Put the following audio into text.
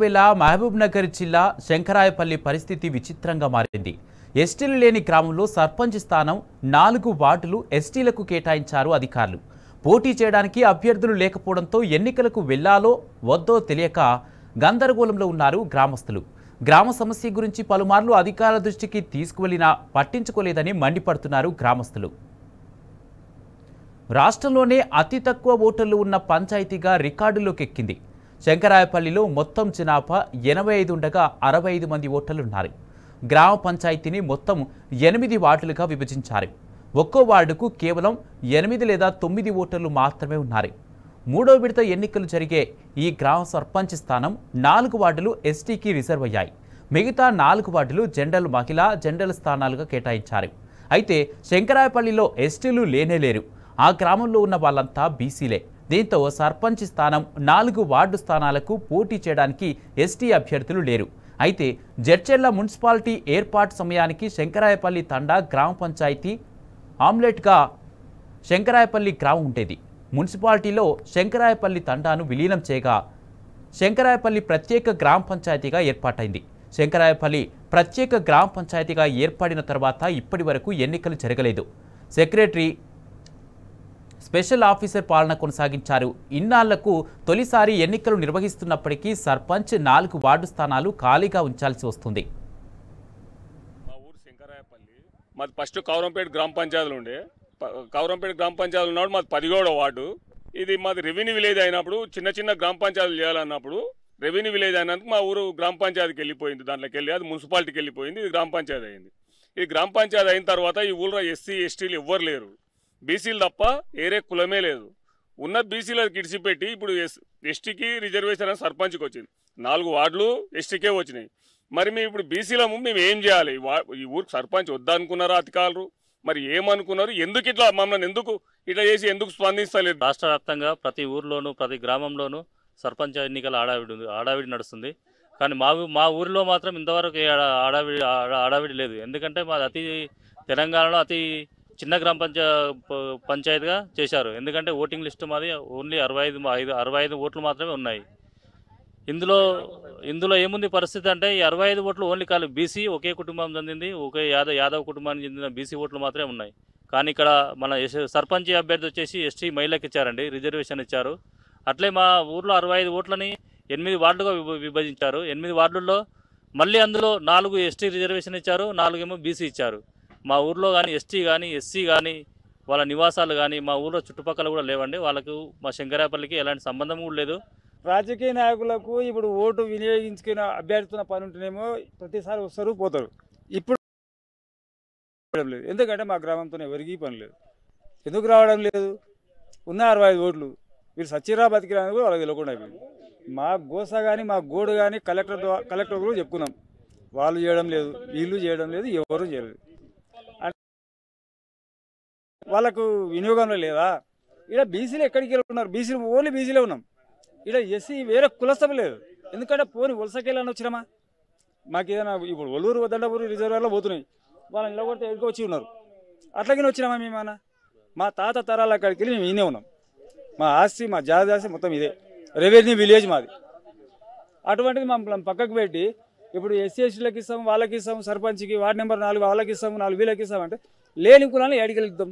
వేళ మహబూబ్నగర్ జిల్లా శంకరాయపల్లి పరిస్థితి విచిత్రంగా మారింది. ఎస్టీలు లేని గ్రామంలో సర్పంచ్ స్థానం 4 వార్డులు ఎస్టీలకు కేటాయించారు అధికారులు. పోటీ చేయడానికి అభ్యర్థులు లేకపోవడంతో ఎన్నికలకు వెళ్లాలో వద్దో తెలియక గందరగోళంలో ఉన్నారు గ్రామస్తులు. గ్రామ సమస్య గురించి పలుమార్లు అధికారుల దృష్టికి తీసుకువెళ్లినా పట్టించుకోలేదని మండిపడుతున్నారు గ్రామస్తులు. రాష్ట్రంలోనే అతి తక్కువ ఓటర్లు ఉన్న పంచాయతీగా రికార్డులోకి ఎక్కింది. శంకరాయపల్లిలో మొత్తం జనాభా 85 ఉండగా 65 మంది ఓటర్లున్నారు. గ్రామ పంచాయతీని మొత్తం 8 వార్డులుగా విభజించారు. ఒక్కో వార్డుకు కేవలం 8 లేదా 9 ఓటర్లు మాత్రమే ఉన్నారు. మూడో విడత ఎన్నికలు జరిగే ఈ గ్రామ సర్పంచ్ స్థానం 4 వార్డులు ఎస్టీకి రిజర్వ్ అయ్యాయి. మిగతా 4 వార్డులు జనరల్ మహిళా జనరల్ స్థానాలుగా కేటాయించారు. అయితే శంకరాయపల్లిలో ఎస్టీలు లేనేలేరు. ఆ గ్రామంలో ఉన్న వాళ్ళంతా బీసీలే. దీంతో సర్పంచ్ స్థానం 4 వార్డు స్థానాలకు పోటీ చేయడానికి ఎస్టీ అభ్యర్థులు లేరు. అయితే జడ్చెర్ల మున్సిపాలిటీ ఏర్పాటు సమయానికి శంకరాయపల్లి తండా గ్రామ పంచాయతీ ఆమ్లెట్గా శంకరాయపల్లి గ్రామం ఉండేది. మున్సిపాలిటీలో శంకరాయపల్లి తండాను విలీనం చేయగా శంకరాయపల్లి ప్రత్యేక గ్రామ పంచాయతీగా ఏర్పాటైంది. శంకరాయపల్లి ప్రత్యేక గ్రామ పంచాయతీగా ఏర్పడిన తర్వాత ఇప్పటి వరకు ఎన్నికలు జరగలేదు. సెక్రటరీ స్పెషల్ ఆఫీసర్ పాలన కొనసాగించారు. ఇన్నాళ్లకు తొలిసారి ఎన్నికలు నిర్వహిస్తున్నప్పటికీ సర్పంచ్ 4 వార్డు స్థానాలు ఖాళీగా ఉంచాల్సి వస్తుంది. మా ఊరు శంకరాయపల్లి, మాది ఫస్ట్ కౌరంపేట గ్రామ పంచాయతీలు ఉండే. కౌరంపేట గ్రామ పంచాయతీలు ఉన్నప్పుడు మాది 17వ వార్డు. ఇది మాది రెవెన్యూ విలేజ్ అయినప్పుడు చిన్న చిన్న గ్రామ పంచాయతీలు చేయాలన్నప్పుడు రెవెన్యూ విలేజ్ అయినందుకు మా ఊరు గ్రామ పంచాయతీకి వెళ్ళిపోయింది. దాంట్లోకి వెళ్ళి అది మున్సిపాలిటీకి వెళ్ళిపోయింది. ఇది గ్రామ పంచాయతీ అయింది. ఇది గ్రామ పంచాయతీ అయిన తర్వాత ఈ ఊళ్ళో ఎస్సీ ఎస్టీలు ఎవ్వరు లేరు. బీసీలు తప్ప ఏరే కులమే లేదు. ఉన్న బీసీలకు ఇడిచిపెట్టి ఇప్పుడు ఎస్టీకి రిజర్వేషన్ అని సర్పంచ్కి వచ్చింది. 4 వార్డులు ఎస్టీకే వచ్చినాయి. మరి మేము ఇప్పుడు బీసీలము మేము ఏం చేయాలి? ఈ ఊరికి సర్పంచ్ వద్దనుకున్నారా అధికారులు? మరి ఏమనుకున్నారు? ఎందుకు ఇట్లా మమ్మల్ని ఎందుకు ఇట్లా చేసి ఎందుకు స్పందిస్తలేదు? రాష్ట్ర వ్యాప్తంగా ప్రతి ఊర్లోనూ ప్రతి గ్రామంలోనూ సర్పంచ్ ఎన్నికల ఆడావిడి నడుస్తుంది. కానీ మా ఊరిలో మాత్రం ఇంతవరకు ఆడావిడి లేదు. ఎందుకంటే మాది తెలంగాణలో అతి చిన్న గ్రామ పంచాయతీగా చేశారు. ఎందుకంటే ఓటింగ్ లిస్టు మాది ఓన్లీ 65 ఓట్లు మాత్రమే ఉన్నాయి. ఇందులో ఏముంది పరిస్థితి అంటే ఈ 65 ఓట్లు ఓన్లీ కాదు బీసీ ఒకే కుటుంబం చెందింది, ఒకే యాదవ్ కుటుంబానికి చెందిన బీసీ ఓట్లు మాత్రమే ఉన్నాయి. కానీ ఇక్కడ మన సర్పంచ్ అభ్యర్థి వచ్చేసి ఎస్టీ మహిళకి ఇచ్చారండి, రిజర్వేషన్ ఇచ్చారు. అట్లే మా ఊర్లో 65 ఓట్లని 8 వార్డులుగా విభజించారు. 8 వార్డుల్లో మళ్ళీ అందులో 4 ఎస్టీ రిజర్వేషన్ ఇచ్చారు, 4 ఏమో బీసీ ఇచ్చారు. మా ఊర్లో కానీ ఎస్టీ కానీ ఎస్సీ కానీ వాళ్ళ నివాసాలు కానీ మా ఊర్లో చుట్టుపక్కల కూడా లేవండి. వాళ్ళకు మా శంకరాయపల్లికి ఎలాంటి సంబంధం కూడా లేదు. రాజకీయ నాయకులకు ఇప్పుడు ఓటు వినియోగించుకున్న అభ్యర్థుల పని ఉంటేనేమో ప్రతిసారి వస్తారు పోతారు. ఇప్పుడు లేదు. ఎందుకంటే మా గ్రామంతో ఎవరికి పని లేదు. ఎందుకు రావడం లేదు? ఉన్న 65 ఓట్లు వీళ్ళు సచ్చిరా బతికిరాని కూడా వాళ్ళకి తెలియకుండా అయిపోయింది. మా గోస కానీ మా గోడు కానీ కలెక్టర్ కూడా చెప్పుకున్నాం. వాళ్ళు చేయడం లేదు, వీళ్ళు చేయడం లేదు, ఎవరు చేయలేదు. వాళ్ళకు వినియోగంలో లేదా? ఇక్కడ బీసీలు ఎక్కడికి ఉన్నారు? బీసీలు ఓన్లీ బీసీలే ఉన్నాం. ఇక్కడ ఎస్సీ వేరే కులస్థం లేదు. ఎందుకంటే పోని వలసకెళ్ళని వచ్చినామా? మాకు ఏదైనా ఇప్పుడు ఒల్లూరు దండపూరు రిజర్వాయర్లో పోతున్నాయి, వాళ్ళని నిలబడితే ఎక్కడికి వచ్చి ఉన్నారు. అట్లాగే వచ్చినామా మేమన్నా? మా తాత తరాల అక్కడికి వెళ్ళి మేము ఈయనే ఉన్నాం. మా ఆస్తి మా జాతి మొత్తం ఇదే రెవెన్యూ విలేజ్ మాది. అటువంటిది మమ్మల్ని పక్కకు పెట్టి ఇప్పుడు ఎస్సీ ఎస్టీలకు ఇస్తాము, వాళ్ళకి ఇస్తాము, సర్పంచ్కి వార్డు నెంబర్ 4 వాళ్ళకి ఇస్తాము, 4 వీళ్ళకి ఇస్తామంటే లేని కులాన్ని ఏడికెళ్తాం?